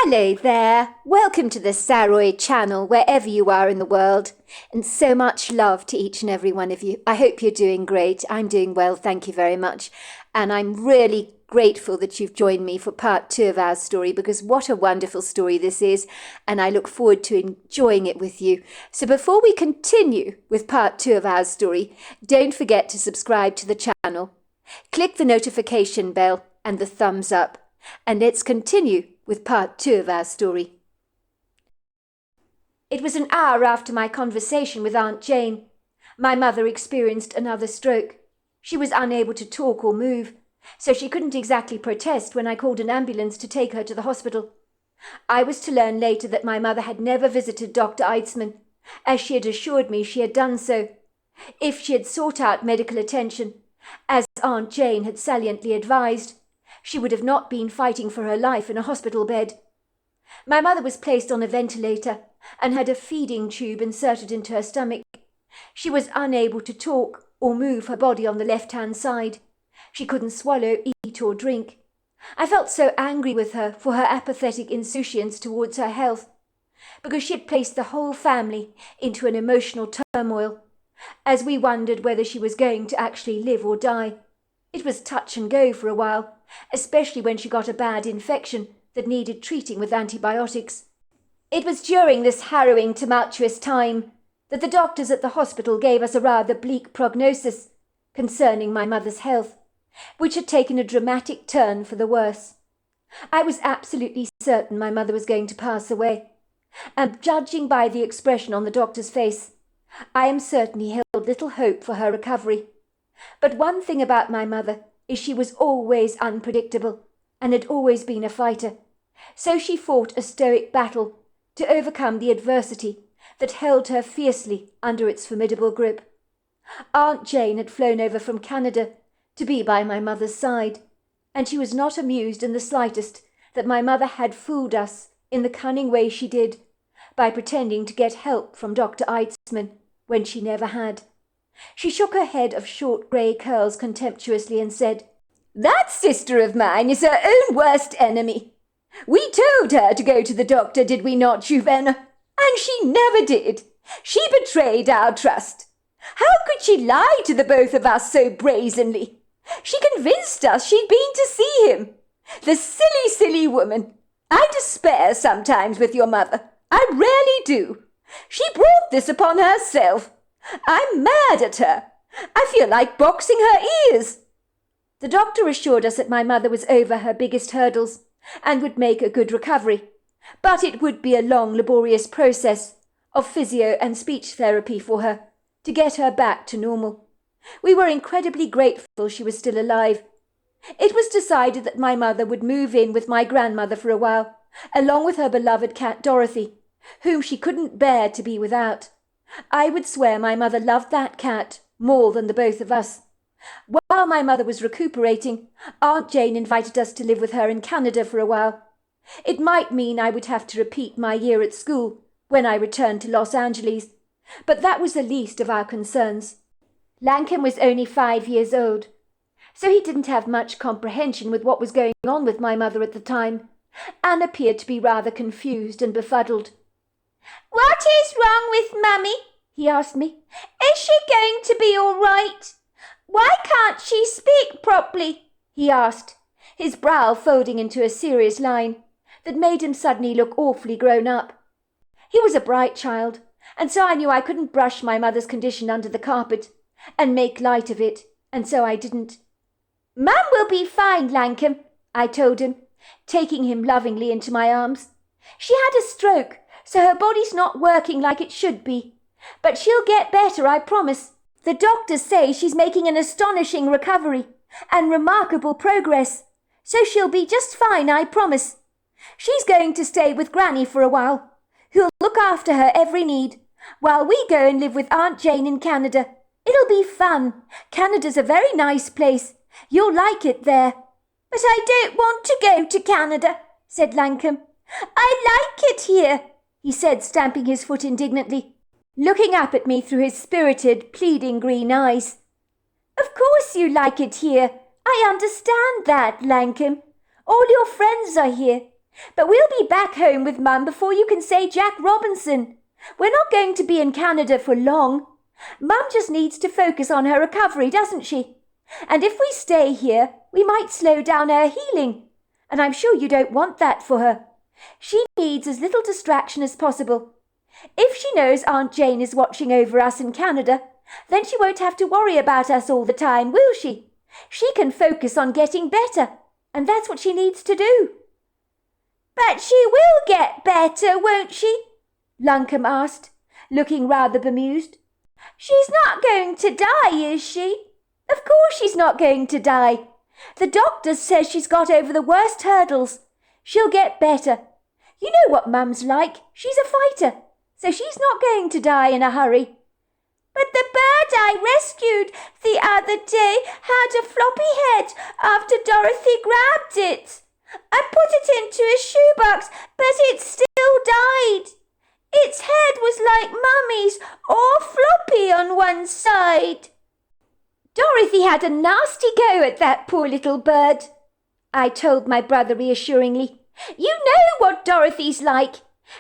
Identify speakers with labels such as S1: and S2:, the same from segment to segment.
S1: Hello there, welcome to the Saroy channel wherever you are in the world, and so much love to each and every one of you. I hope you're doing great. I'm doing well, thank you very much, and I'm really grateful that you've joined me for part 2 of our story, because what a wonderful story this is, and I look forward to enjoying it with you. So before we continue with part 2 of our story, don't forget to subscribe to the channel, click the notification bell and the thumbs up, and let's continue with part 2 of our story. It was an hour after my conversation with Aunt Jane. My mother experienced another stroke. She was unable to talk or move, so she couldn't exactly protest when I called an ambulance to take her to the hospital. I was to learn later that my mother had never visited Dr. Eidsman, as she had assured me she had done so. If she had sought out medical attention, as Aunt Jane had saliently advised, she would have not been fighting for her life in a hospital bed. My mother was placed on a ventilator and had a feeding tube inserted into her stomach. She was unable to talk or move her body on the left-hand side. She couldn't swallow, eat or drink. I felt so angry with her for her apathetic insouciance towards her health, because she had placed the whole family into an emotional turmoil, as we wondered whether she was going to actually live or die. It was touch and go for a while, especially when she got a bad infection that needed treating with antibiotics. It was during this harrowing, tumultuous time that the doctors at the hospital gave us a rather bleak prognosis concerning my mother's health, which had taken a dramatic turn for the worse. I was absolutely certain my mother was going to pass away, and judging by the expression on the doctor's face, I am certain he held little hope for her recovery. But one thing about my mother is she was always unpredictable and had always been a fighter, so she fought a stoic battle to overcome the adversity that held her fiercely under its formidable grip. Aunt Jane had flown over from Canada to be by my mother's side, and she was not amused in the slightest that my mother had fooled us in the cunning way she did, by pretending to get help from Dr. Eidsman when she never had. She shook her head of short grey curls contemptuously and said, "That sister of mine is her own worst enemy. We told her to go to the doctor, did we not, Juvenna? And she never did. She betrayed our trust. How could she lie to the both of us so brazenly? She convinced us she'd been to see him. The silly, silly woman. I despair sometimes with your mother. I really do. She brought this upon herself. I'm mad at her. I feel like boxing her ears." The doctor assured us that my mother was over her biggest hurdles and would make a good recovery, but it would be a long, laborious process of physio and speech therapy for her to get her back to normal. We were incredibly grateful she was still alive. It was decided that my mother would move in with my grandmother for a while, along with her beloved cat Dorothy, whom she couldn't bear to be without. I would swear my mother loved that cat more than the both of us. While my mother was recuperating, Aunt Jane invited us to live with her in Canada for a while. It might mean I would have to repeat my year at school when I returned to Los Angeles, but that was the least of our concerns. Lankham was only 5 years old, so he didn't have much comprehension with what was going on with my mother at the time, and appeared to be rather confused and befuddled. "What is wrong with Mummy?" he asked me. "Is she going to be all right? Why can't she speak properly?" he asked, his brow folding into a serious line that made him suddenly look awfully grown up. He was a bright child, and so I knew I couldn't brush my mother's condition under the carpet and make light of it, and so I didn't. "Mum will be fine, Lankham," I told him, taking him lovingly into my arms. "She had a stroke, so her body's not working like it should be. But she'll get better, I promise. The doctors say she's making an astonishing recovery and remarkable progress, so she'll be just fine, I promise. She's going to stay with Granny for a while, who'll look after her every need, while we go and live with Aunt Jane in Canada. It'll be fun. Canada's a very nice place. You'll like it there." "But I don't want to go to Canada," said Lankham. "I like it here," he said, stamping his foot indignantly, looking up at me through his spirited, pleading green eyes. "Of course you like it here. I understand that, Lankham. All your friends are here. But we'll be back home with Mum before you can say Jack Robinson. We're not going to be in Canada for long. Mum just needs to focus on her recovery, doesn't she? And if we stay here, we might slow down her healing. And I'm sure you don't want that for her. She needs as little distraction as possible. If she knows Aunt Jane is watching over us in Canada, then she won't have to worry about us all the time, will she? She can focus on getting better, and that's what she needs to do. But she will get better, won't she? Luncombe asked, looking rather bemused. She's not going to die, is she? Of course she's not going to die. The doctor says she's got over the worst hurdles. She'll get better. You know what Mum's like. She's a fighter, so she's not going to die in a hurry. But the bird I rescued the other day had a floppy head after Dorothy grabbed it. I put it into a shoebox, but it still died. Its head was like Mummy's, all floppy on one side. Dorothy had a nasty go at that poor little bird, I told my brother reassuringly. You know what Dorothy's like.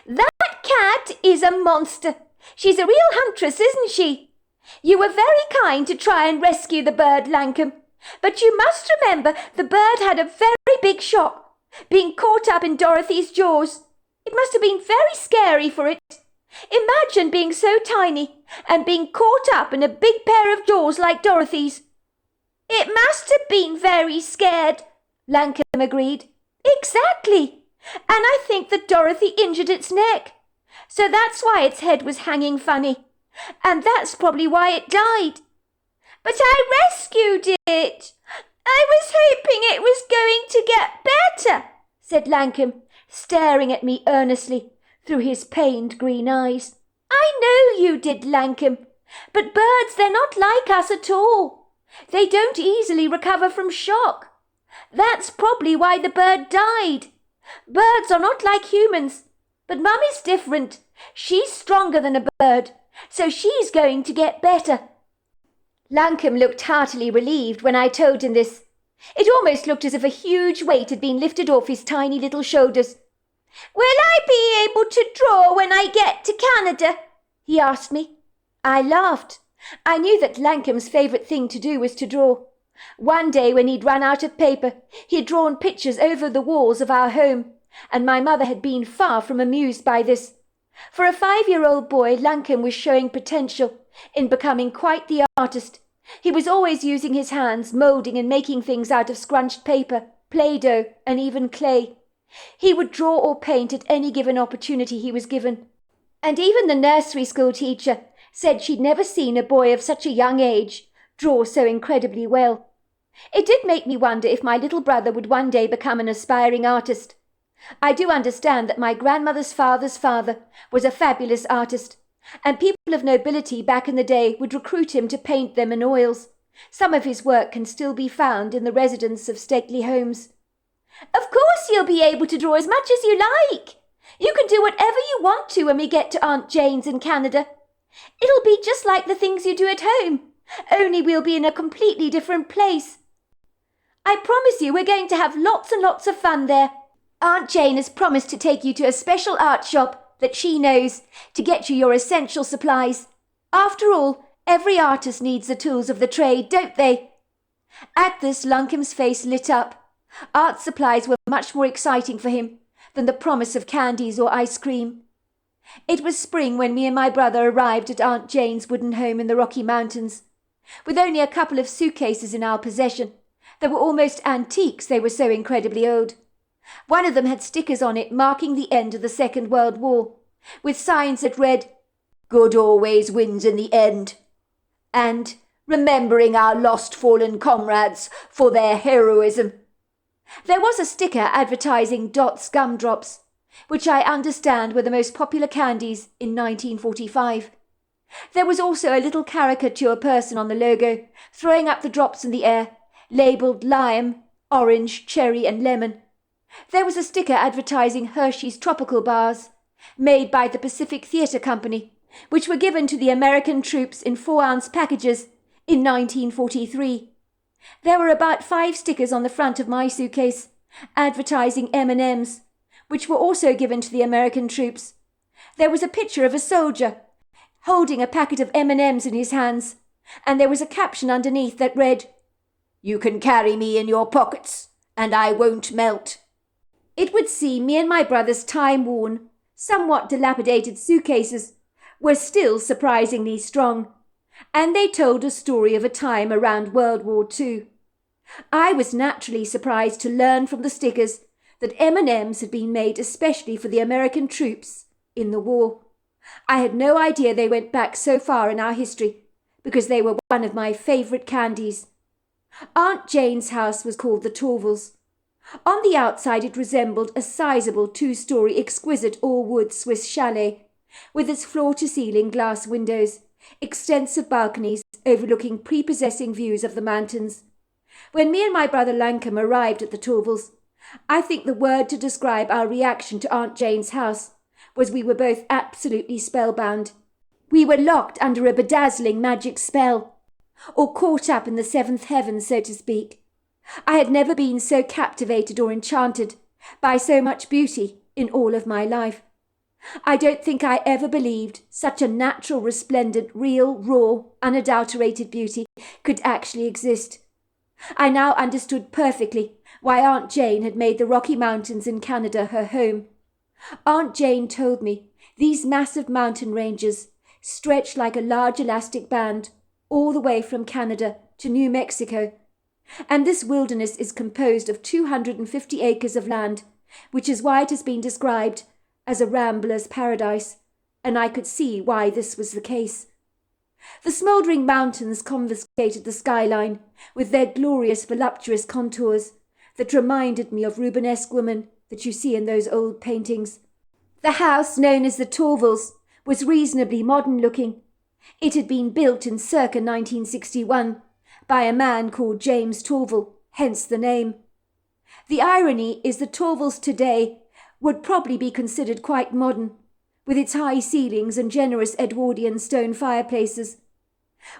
S1: That cat is a monster. She's a real huntress, isn't she? You were very kind to try and rescue the bird, Lancome, but you must remember the bird had a very big shock, being caught up in Dorothy's jaws. It must have been very scary for it. Imagine being so tiny and being caught up in a big pair of jaws like Dorothy's. It must have been very scared, Lancome agreed. Exactly. And I think that Dorothy injured its neck. So that's why its head was hanging funny. And that's probably why it died. But I rescued it. I was hoping it was going to get better, said Lancome, staring at me earnestly through his pained green eyes. I know you did, Lancome, but birds, they're not like us at all. They don't easily recover from shock. That's probably why the bird died. Birds are not like humans, but Mummy's different. She's stronger than a bird, so she's going to get better. Lancome looked heartily relieved when I told him this. It almost looked as if a huge weight had been lifted off his tiny little shoulders. Will I be able to draw when I get to Canada? He asked me. I laughed. I knew that Lancome's favourite thing to do was to draw. One day when he'd run out of paper, he'd drawn pictures over the walls of our home, and my mother had been far from amused by this. For a 5-year-old boy, Lancome was showing potential in becoming quite the artist. He was always using his hands, moulding and making things out of scrunched paper, Play-Doh, and even clay. He would draw or paint at any given opportunity he was given. And even the nursery school teacher said she'd never seen a boy of such a young age draw so incredibly well. It did make me wonder if my little brother would one day become an aspiring artist. I do understand that my grandmother's father's father was a fabulous artist, and people of nobility back in the day would recruit him to paint them in oils. Some of his work can still be found in the residence of stately homes. Of course you'll be able to draw as much as you like. You can do whatever you want to when we get to Aunt Jane's in Canada. It'll be just like the things you do at home, only we'll be in a completely different place. I promise you we're going to have lots and lots of fun there. Aunt Jane has promised to take you to a special art shop that she knows to get you your essential supplies. After all, every artist needs the tools of the trade, don't they? At this, Lancome's face lit up. Art supplies were much more exciting for him than the promise of candies or ice cream. It was spring when me and my brother arrived at Aunt Jane's wooden home in the Rocky Mountains. With only a couple of suitcases in our possession, they were almost antiques, they were so incredibly old. One of them had stickers on it marking the end of the Second World War, with signs that read, "Good always wins in the end," and "Remembering our lost fallen comrades for their heroism." There was a sticker advertising Dot's gumdrops, which I understand were the most popular candies in 1945. There was also a little caricature person on the logo, throwing up the drops in the air, labelled lime, orange, cherry and lemon. There was a sticker advertising Hershey's tropical bars, made by the Pacific Theatre Company, which were given to the American troops in 4-ounce packages in 1943. There were about 5 stickers on the front of my suitcase, advertising M&Ms, which were also given to the American troops. There was a picture of a soldier holding a packet of M&Ms in his hands, and there was a caption underneath that read, "You can carry me in your pockets, and I won't melt." It would seem me and my brother's time-worn, somewhat dilapidated suitcases were still surprisingly strong, and they told a story of a time around World War II. I was naturally surprised to learn from the stickers that M&Ms had been made especially for the American troops in the war. I had no idea they went back so far in our history, because they were one of my favourite candies. Aunt Jane's house was called the Torvalls. On the outside it resembled a sizable 2-story exquisite all-wood Swiss chalet, with its floor-to-ceiling glass windows, extensive balconies overlooking prepossessing views of the mountains. When me and my brother Lancome arrived at the Torvalls, I think the word to describe our reaction to Aunt Jane's house was we were both absolutely spellbound. We were locked under a bedazzling magic spell, or caught up in the seventh heaven, so to speak. I had never been so captivated or enchanted by so much beauty in all of my life. I don't think I ever believed such a natural, resplendent, real, raw, unadulterated beauty could actually exist. I now understood perfectly why Aunt Jane had made the Rocky Mountains in Canada her home. Aunt Jane told me these massive mountain ranges stretch like a large elastic band all the way from Canada to New Mexico, and this wilderness is composed of 250 acres of land, which is why it has been described as a rambler's paradise, and I could see why this was the case. The smouldering mountains confiscated the skyline with their glorious voluptuous contours that reminded me of Rubenesque women that you see in those old paintings. The house, known as the Torvalls, was reasonably modern-looking. It had been built in circa 1961 by a man called James Torvall, hence the name. The irony is the Torvalls today would probably be considered quite modern, with its high ceilings and generous Edwardian stone fireplaces.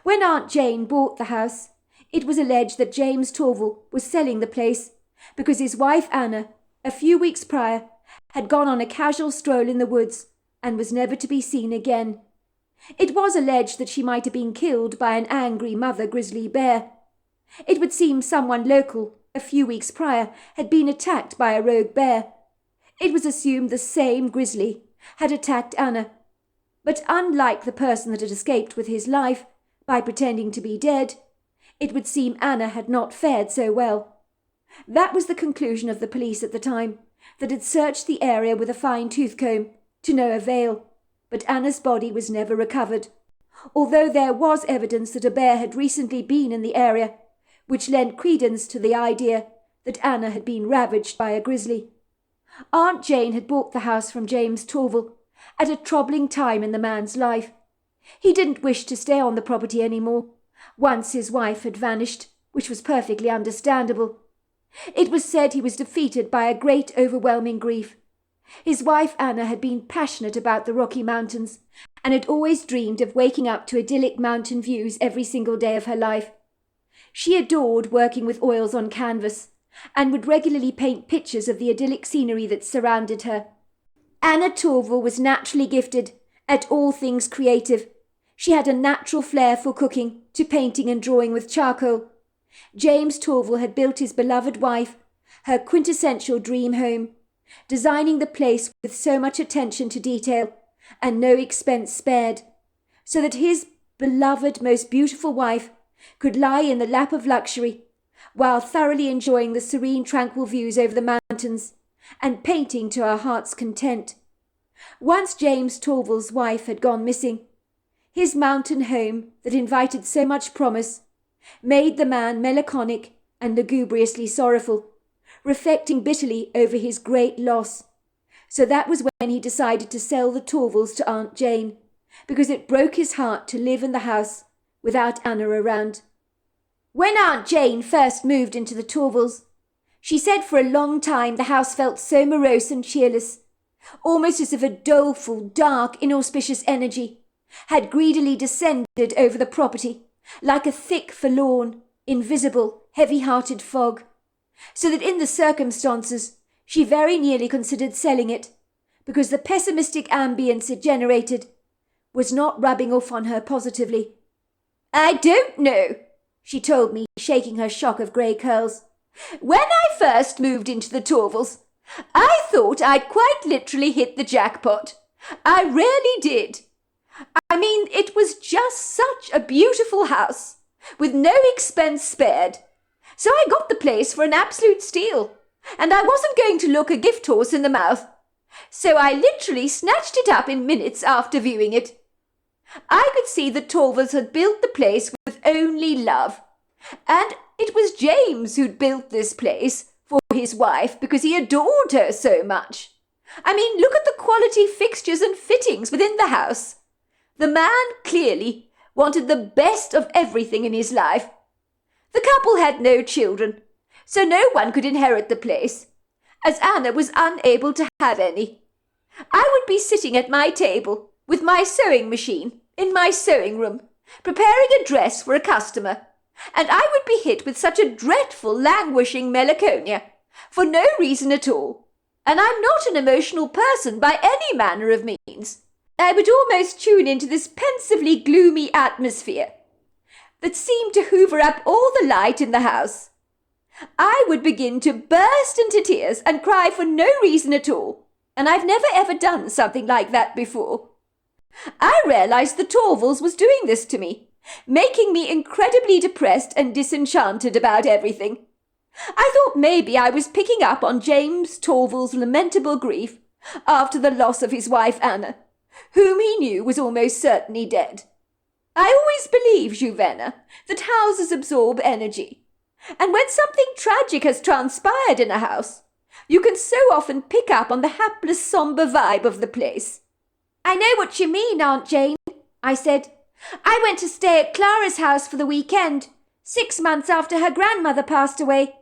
S1: When Aunt Jane bought the house, it was alleged that James Torvall was selling the place because his wife Anna, a few weeks prior, had gone on a casual stroll in the woods and was never to be seen again. It was alleged that she might have been killed by an angry mother grizzly bear. It would seem someone local, a few weeks prior, had been attacked by a rogue bear. It was assumed the same grizzly had attacked Anna. But unlike the person that had escaped with his life by pretending to be dead, it would seem Anna had not fared so well. That was the conclusion of the police at the time, that had searched the area with a fine tooth comb, to no avail, but Anna's body was never recovered, although there was evidence that a bear had recently been in the area, which lent credence to the idea that Anna had been ravaged by a grizzly. Aunt Jane had bought the house from James Torvall at a troubling time in the man's life. He didn't wish to stay on the property any more, once his wife had vanished, which was perfectly understandable. It was said he was defeated by a great overwhelming grief. His wife Anna had been passionate about the Rocky Mountains and had always dreamed of waking up to idyllic mountain views every single day of her life. She adored working with oils on canvas and would regularly paint pictures of the idyllic scenery that surrounded her. Anna Torvall was naturally gifted at all things creative. She had a natural flair for cooking, to painting and drawing with charcoal. James Torvall had built his beloved wife her quintessential dream home, designing the place with so much attention to detail and no expense spared, so that his beloved, most beautiful wife could lie in the lap of luxury while thoroughly enjoying the serene, tranquil views over the mountains and painting to her heart's content. Once James Torvall's wife had gone missing, his mountain home that invited so much promise made the man melancholic and lugubriously sorrowful, reflecting bitterly over his great loss. So that was when he decided to sell the Torvalls to Aunt Jane, because it broke his heart to live in the house without Anna around. When Aunt Jane first moved into the Torvalls, she said for a long time the house felt so morose and cheerless, almost as if a doleful, dark, inauspicious energy had greedily descended over the property, like a thick, forlorn, invisible, heavy-hearted fog, so that in the circumstances She very nearly considered selling it, because the pessimistic ambience it generated was not rubbing off on her positively. "I don't know," she told me, shaking her shock of grey curls. "When I first moved into the Torvals, I thought I'd quite literally hit the jackpot. I really did. I mean, it was just such a beautiful house, with no expense spared. So I got the place for an absolute steal, and I wasn't going to look a gift horse in the mouth. So I literally snatched it up in minutes after viewing it. I could see the Torvals had built the place with only love, and it was James who'd built this place for his wife because he adored her so much. I mean, look at the quality fixtures and fittings within the house. The man clearly wanted the best of everything in his life. The couple had no children, so no one could inherit the place, as Anna was unable to have any. I would be sitting at my table with my sewing machine in my sewing room, preparing a dress for a customer, and I would be hit with such a dreadful languishing melancholia for no reason at all. And I'm not an emotional person by any manner of means. I would almost tune into this pensively gloomy atmosphere that seemed to hoover up all the light in the house. I would begin to burst into tears and cry for no reason at all, and I've never ever done something like that before. I realized the Torvals was doing this to me, making me incredibly depressed and disenchanted about everything. I thought maybe I was picking up on James Torval's lamentable grief after the loss of his wife Anna, whom he knew was almost certainly dead. I always believe, Juvena, that houses absorb energy, and when something tragic has transpired in a house, you can so often pick up on the hapless, sombre vibe of the place. "I know what you mean, Aunt Jane," I said. "I went to stay at Clara's house for the weekend, 6 months after her grandmother passed away.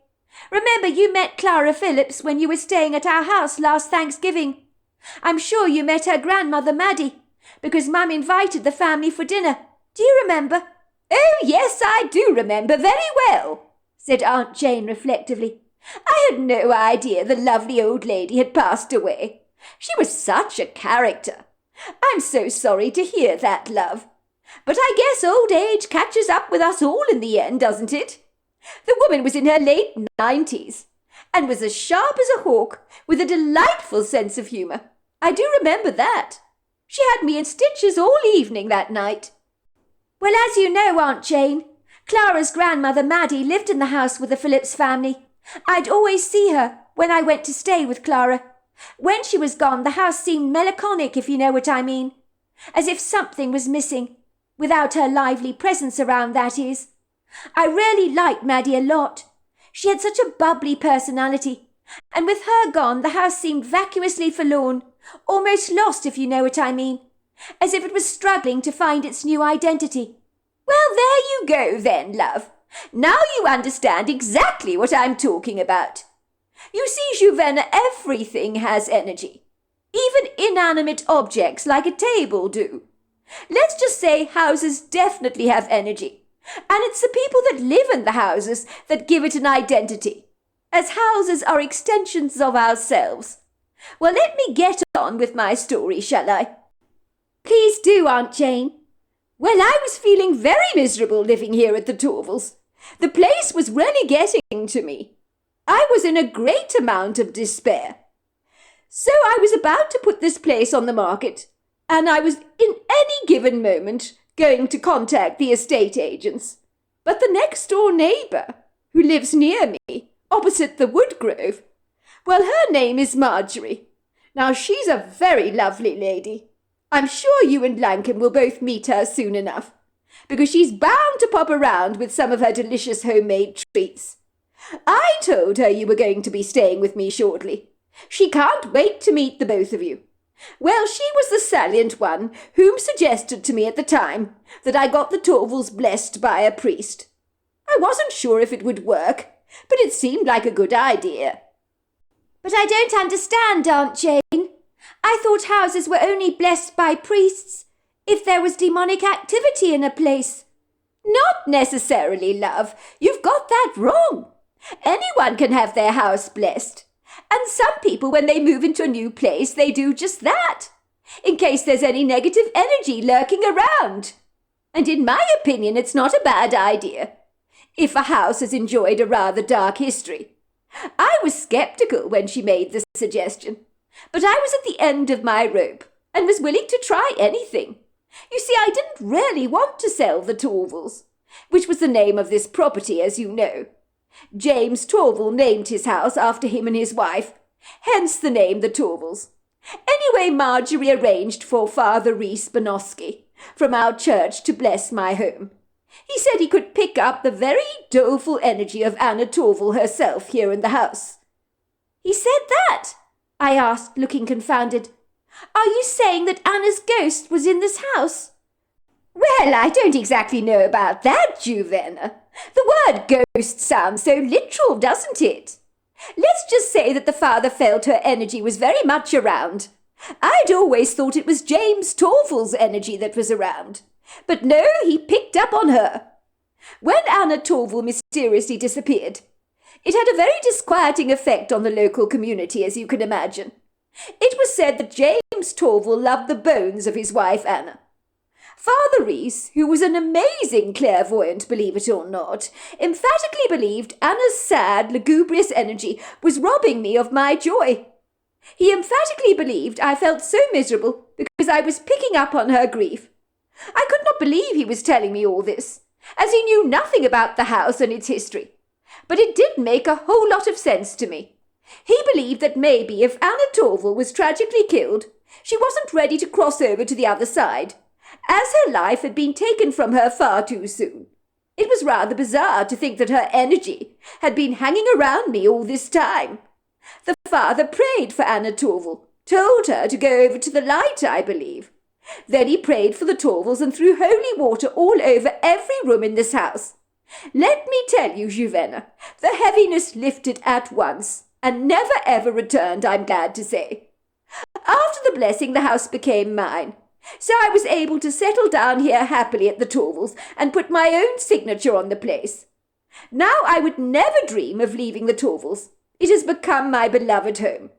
S1: Remember you met Clara Phillips when you were staying at our house last Thanksgiving. I'm sure you met her grandmother Maddie, because Mum invited the family for dinner. Do you remember?" "Oh, yes, I do remember very well," said Aunt Jane reflectively. "I had no idea the lovely old lady had passed away. She was such a character. I'm so sorry to hear that, love. But I guess old age catches up with us all in the end, doesn't it? The woman was in her late 90s, and was as sharp as a hawk, with a delightful sense of humour. I do remember that. She had me in stitches all evening that night." "Well, as you know, Aunt Jane, Clara's grandmother Maddie lived in the house with the Phillips family. I'd always see her when I went to stay with Clara. When she was gone, the house seemed melancholic, if you know what I mean. As if something was missing, without her lively presence around, that is. I really liked Maddie a lot. She had such a bubbly personality, and with her gone, the house seemed vacuously forlorn, almost lost, if you know what I mean, as if it was struggling to find its new identity." "Well, there you go then, love. Now you understand exactly what I'm talking about. You see, Juvena, everything has energy. Even inanimate objects like a table do. Let's just say houses definitely have energy, and it's the people that live in the houses that give it an identity, as houses are extensions of ourselves. Well, let me get on with my story, shall I?" "Please do, Aunt Jane." "Well, I was feeling very miserable living here at the Torvals. The place was really getting to me. I was in a great amount of despair. So I was about to put this place on the market, and I was in any given moment going to contact the estate agents. But the next-door neighbour, who lives near me, opposite the wood-grove, well, her name is Marjorie. Now, she's a very lovely lady. I'm sure you and Lankin will both meet her soon enough, because she's bound to pop around with some of her delicious homemade treats. I told her you were going to be staying with me shortly. She can't wait to meet the both of you. Well, she was the salient one whom suggested to me at the time that I got the Torvals blessed by a priest. I wasn't sure if it would work, but it seemed like a good idea." "But I don't understand, Aunt Jane. I thought houses were only blessed by priests if there was demonic activity in a place." "Not necessarily, love. You've got that wrong. Anyone can have their house blessed. And some people, when they move into a new place, they do just that, in case there's any negative energy lurking around. And in my opinion, it's not a bad idea, if a house has enjoyed a rather dark history. I was skeptical when she made the suggestion, but I was at the end of my rope and was willing to try anything. You see, I didn't really want to sell the Torvals, which was the name of this property, as you know. James Torval named his house after him and his wife, hence the name the Torvals. Anyway, Marjorie arranged for Father Reese Bonoski from our church to bless my home. He said he could pick up the very doleful energy of Anna Torval herself here in the house. He said that? I asked, looking confounded. Are you saying that Anna's ghost was in this house? Well, I don't exactly know about that, Juvena. The word ghost sounds so literal, doesn't it? Let's just say that the father felt her energy was very much around. I'd always thought it was James Torval's energy that was around. But no, he picked up on her. When Anna Torval mysteriously disappeared, it had a very disquieting effect on the local community, as you can imagine. It was said that James Torval loved the bones of his wife Anna. Father Reese, who was an amazing clairvoyant, believe it or not, emphatically believed Anna's sad, lugubrious energy was robbing me of my joy. He emphatically believed I felt so miserable because I was picking up on her grief. I could not believe he was telling me all this, as he knew nothing about the house and its history. But it did make a whole lot of sense to me. He believed that maybe if Anna Torval was tragically killed, she wasn't ready to cross over to the other side, as her life had been taken from her far too soon. It was rather bizarre to think that her energy had been hanging around me all this time. The father prayed for Anna Torval, told her to go over to the light, I believe. Then he prayed for the Torvals and threw holy water all over every room in this house. Let me tell you, Juvena, the heaviness lifted at once, and never ever returned, I'm glad to say. After the blessing, the house became mine, so I was able to settle down here happily at the Torvals and put my own signature on the place. Now I would never dream of leaving the Torvals. It has become my beloved home.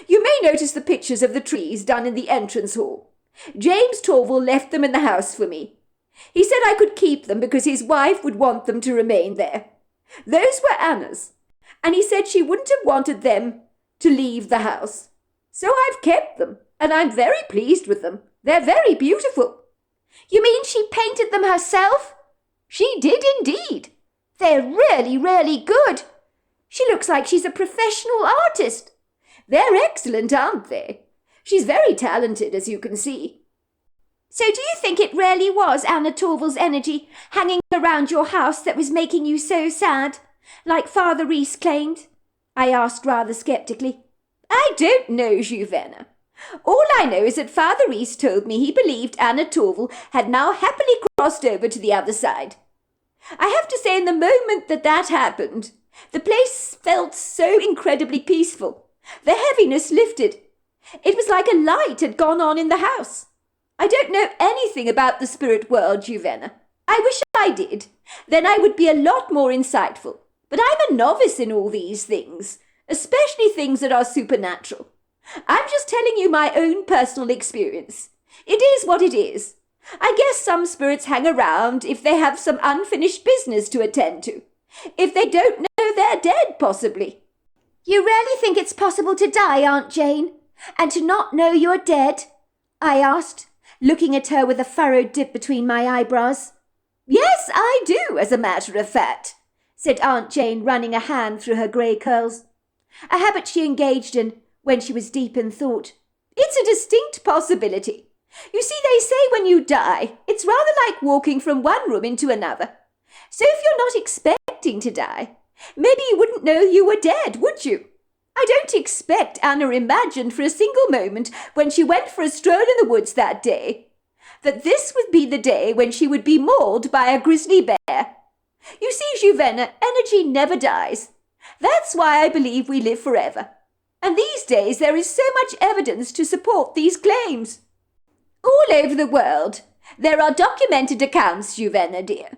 S1: You may notice the pictures of the trees done in the entrance hall. James Torval left them in the house for me. He said I could keep them because his wife would want them to remain there. Those were Anna's, and he said she wouldn't have wanted them to leave the house. So I've kept them, and I'm very pleased with them. They're very beautiful. You mean she painted them herself? She did indeed. They're really, really good. She looks like she's a professional artist. They're excellent, aren't they? She's very talented, as you can see. So do you think it really was Anna Torval's energy hanging around your house that was making you so sad, like Father Reese claimed? I asked rather sceptically. I don't know, Juvena. All I know is that Father Reese told me he believed Anna Torval had now happily crossed over to the other side. I have to say, in the moment that happened, the place felt so incredibly peaceful. The heaviness lifted. It was like a light had gone on in the house. I don't know anything about the spirit world, Juvena. I wish I did. Then I would be a lot more insightful. But I'm a novice in all these things, especially things that are supernatural. I'm just telling you my own personal experience. It is what it is. I guess some spirits hang around if they have some unfinished business to attend to. If they don't know, they're dead, possibly. You really think it's possible to die, Aunt Jane, and to not know you're dead? I asked, looking at her with a furrowed dip between my eyebrows. Yes, I do, as a matter of fact, said Aunt Jane, running a hand through her grey curls, a habit she engaged in when she was deep in thought. It's a distinct possibility. You see, they say when you die, it's rather like walking from one room into another. So if you're not expecting to die, maybe you wouldn't know you were dead, would you? I don't expect Anna imagined for a single moment when she went for a stroll in the woods that day that this would be the day when she would be mauled by a grizzly bear. You see, Juvena, energy never dies. That's why I believe we live forever. And these days there is so much evidence to support these claims. All over the world, there are documented accounts, Juvena dear,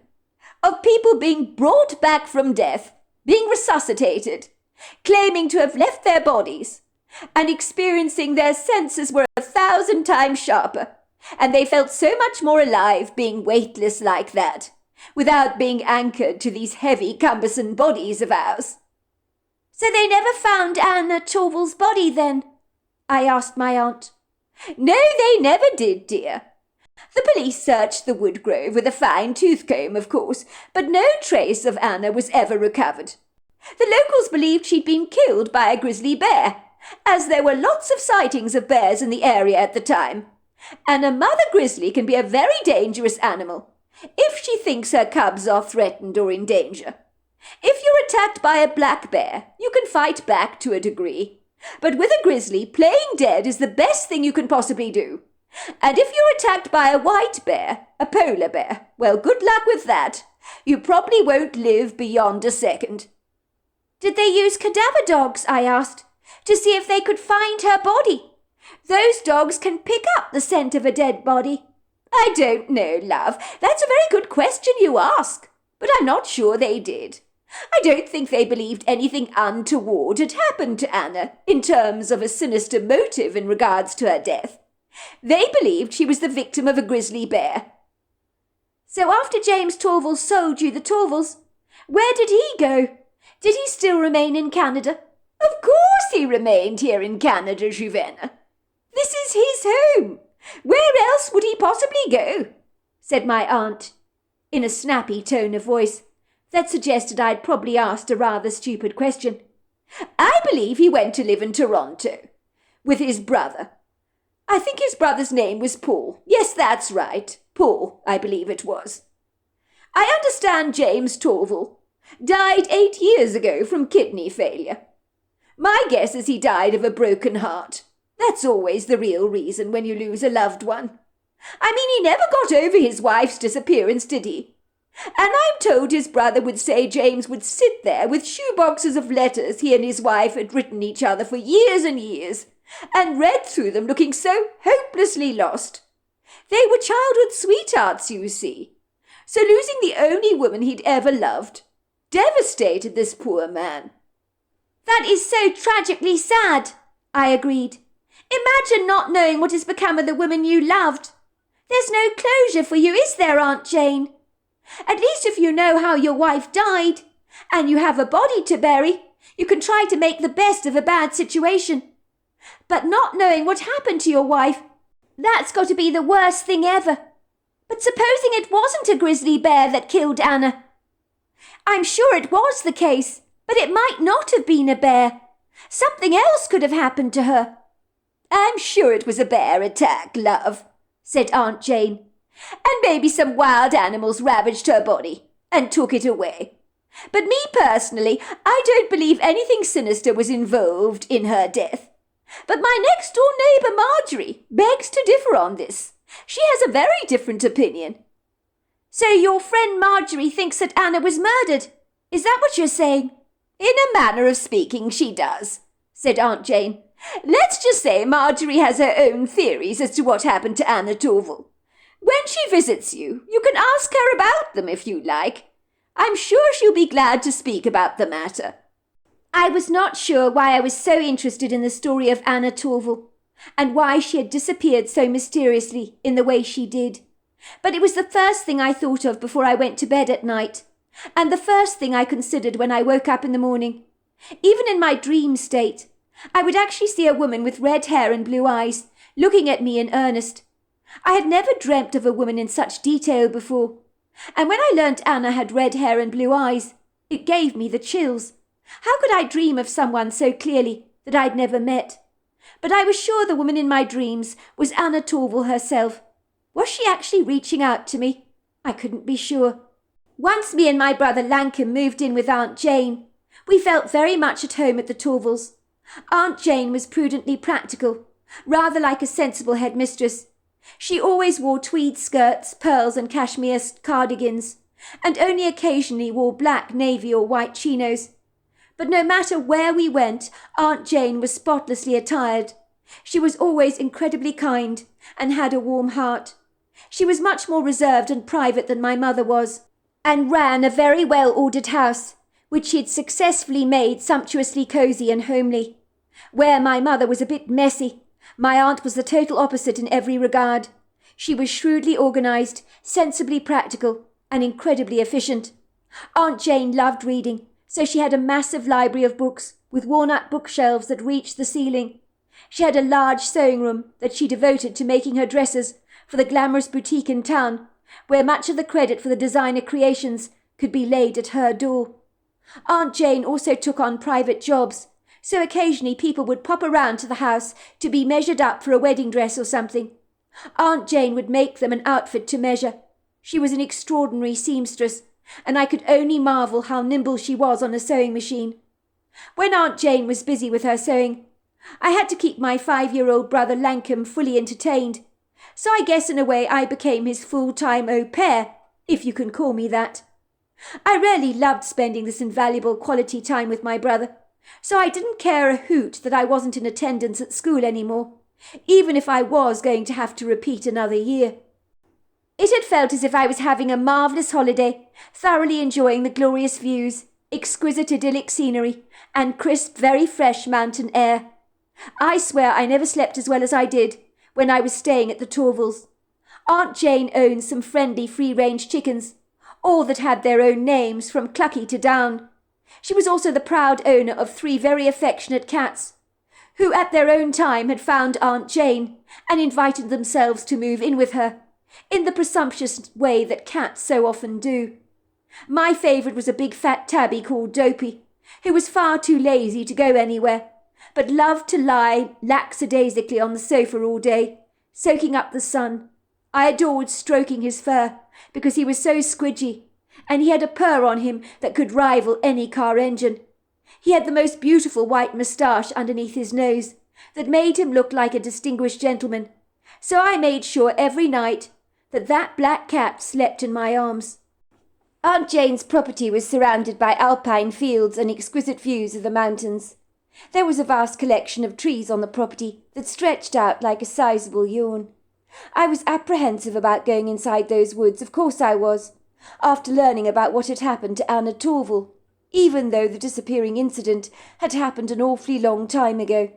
S1: of people being brought back from death, being resuscitated,
S2: claiming to have left their bodies, and experiencing their senses were 1,000 times sharper, and they felt so much more alive being weightless like that, without being anchored to these heavy, cumbersome bodies of ours.
S1: So they never found Anna Torval's body then? I asked my aunt.
S2: No, they never did, dear. The police searched the wood grove with a fine tooth comb, of course, but no trace of Anna was ever recovered. The locals believed she'd been killed by a grizzly bear, as there were lots of sightings of bears in the area at the time. And a mother grizzly can be a very dangerous animal if she thinks her cubs are threatened or in danger. If you're attacked by a black bear, you can fight back to a degree. But with a grizzly, playing dead is the best thing you can possibly do. And if you're attacked by a white bear, a polar bear, well, good luck with that. You probably won't live beyond a second.
S1: Did they use cadaver dogs, I asked, to see if they could find her body? Those dogs can pick up the scent of a dead body.
S2: I don't know, love. That's a very good question you ask. But I'm not sure they did. I don't think they believed anything untoward had happened to Anna in terms of a sinister motive in regards to her death. They believed she was the victim of a grizzly bear.
S1: So after James Torval sold you the Torvals, where did he go? Did he still remain in Canada?
S2: Of course he remained here in Canada, Juvenna. This is his home. Where else would he possibly go? Said my aunt, in a snappy tone of voice that suggested I'd probably asked a rather stupid question. I believe he went to live in Toronto with his brother. I think his brother's name was Paul. Yes, that's right. Paul, I believe it was. I understand James Torval died 8 years ago from kidney failure. My guess is he died of a broken heart. That's always the real reason when you lose a loved one. I mean, he never got over his wife's disappearance, did he? And I'm told his brother would say James would sit there with shoeboxes of letters he and his wife had written each other for years and years, and read through them looking so hopelessly lost. They were childhood sweethearts, you see. So losing the only woman he'd ever loved devastated this poor man.
S1: That is so tragically sad, I agreed. Imagine not knowing what has become of the woman you loved. There's no closure for you, is there, Aunt Jane? At least if you know how your wife died, and you have a body to bury, you can try to make the best of a bad situation. But not knowing what happened to your wife, that's got to be the worst thing ever. But supposing it wasn't a grizzly bear that killed Anna? I'm sure it was the case, but it might not have been a bear. Something else could have happened to her.
S2: I'm sure it was a bear attack, love, said Aunt Jane. And maybe some wild animals ravaged her body and took it away. But me personally, I don't believe anything sinister was involved in her death. But my next-door neighbour Marjorie begs to differ on this. She has a very different opinion.
S1: So your friend Marjorie thinks that Anna was murdered? Is that what you're saying?
S2: In a manner of speaking, she does, said Aunt Jane. Let's just say Marjorie has her own theories as to what happened to Anna Torval. When she visits you, you can ask her about them if you like. I'm sure she'll be glad to speak about the matter.
S1: I was not sure why I was so interested in the story of Anna Torval, and why she had disappeared so mysteriously in the way she did. But it was the first thing I thought of before I went to bed at night, and the first thing I considered when I woke up in the morning. Even in my dream state, I would actually see a woman with red hair and blue eyes, looking at me in earnest. I had never dreamt of a woman in such detail before, and when I learnt Anna had red hair and blue eyes, it gave me the chills. How could I dream of someone so clearly that I'd never met? But I was sure the woman in my dreams was Anna Torval herself. Was she actually reaching out to me? I couldn't be sure. Once me and my brother Lankham moved in with Aunt Jane, we felt very much at home at the Torvals. Aunt Jane was prudently practical, rather like a sensible headmistress. She always wore tweed skirts, pearls and cashmere cardigans, and only occasionally wore black, navy or white chinos. But no matter where we went, Aunt Jane was spotlessly attired. She was always incredibly kind and had a warm heart. She was much more reserved and private than my mother was, and ran a very well-ordered house, which she'd successfully made sumptuously cosy and homely. Where my mother was a bit messy, my aunt was the total opposite in every regard. She was shrewdly organised, sensibly practical, and incredibly efficient. Aunt Jane loved reading, so she had a massive library of books with walnut bookshelves that reached the ceiling. She had a large sewing room that she devoted to making her dresses for the glamorous boutique in town, where much of the credit for the designer creations could be laid at her door. Aunt Jane also took on private jobs, so occasionally people would pop around to the house to be measured up for a wedding dress or something. Aunt Jane would make them an outfit to measure. She was an extraordinary seamstress, and I could only marvel how nimble she was on a sewing machine. When Aunt Jane was busy with her sewing, I had to keep my 5-year-old brother Lankum fully entertained, so I guess in a way I became his full-time au pair, if you can call me that. I really loved spending this invaluable quality time with my brother, so I didn't care a hoot that I wasn't in attendance at school anymore, even if I was going to have to repeat another year. It had felt as if I was having a marvellous holiday, thoroughly enjoying the glorious views, exquisite idyllic scenery, and crisp, very fresh mountain air. I swear I never slept as well as I did when I was staying at the Torvalls. Aunt Jane owned some friendly free-range chickens, all that had their own names from Clucky to Down. She was also the proud owner of 3 very affectionate cats, who at their own time had found Aunt Jane and invited themselves to move in with her, in the presumptuous way that cats so often do. My favourite was a big fat tabby called Dopey, who was far too lazy to go anywhere, but loved to lie lackadaisically on the sofa all day, soaking up the sun. I adored stroking his fur, because he was so squidgy, and he had a purr on him that could rival any car engine. He had the most beautiful white moustache underneath his nose that made him look like a distinguished gentleman, so I made sure every night that that black cat slept in my arms. Aunt Jane's property was surrounded by alpine fields and exquisite views of the mountains. There was a vast collection of trees on the property that stretched out like a sizable yawn. I was apprehensive about going inside those woods, of course I was, after learning about what had happened to Anna Torval, even though the disappearing incident had happened an awfully long time ago.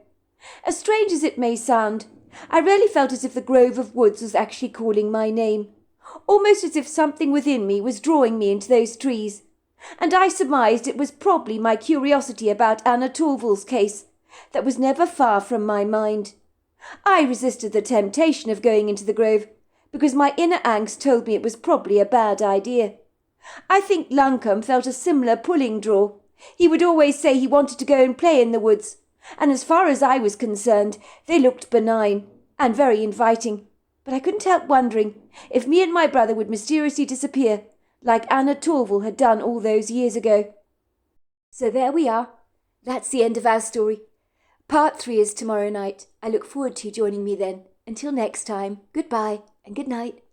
S1: As strange as it may sound, I really felt as if the grove of woods was actually calling my name, almost as if something within me was drawing me into those trees, and I surmised it was probably my curiosity about Anna Torval's case that was never far from my mind. I resisted the temptation of going into the grove, because my inner angst told me it was probably a bad idea. I think Lankum felt a similar pulling draw. He would always say he wanted to go and play in the woods, and as far as I was concerned, they looked benign and very inviting. But I couldn't help wondering if me and my brother would mysteriously disappear, like Anna Torval had done all those years ago. So there we are. That's the end of our story. Part 3 is tomorrow night. I look forward to you joining me then. Until next time, goodbye and good night.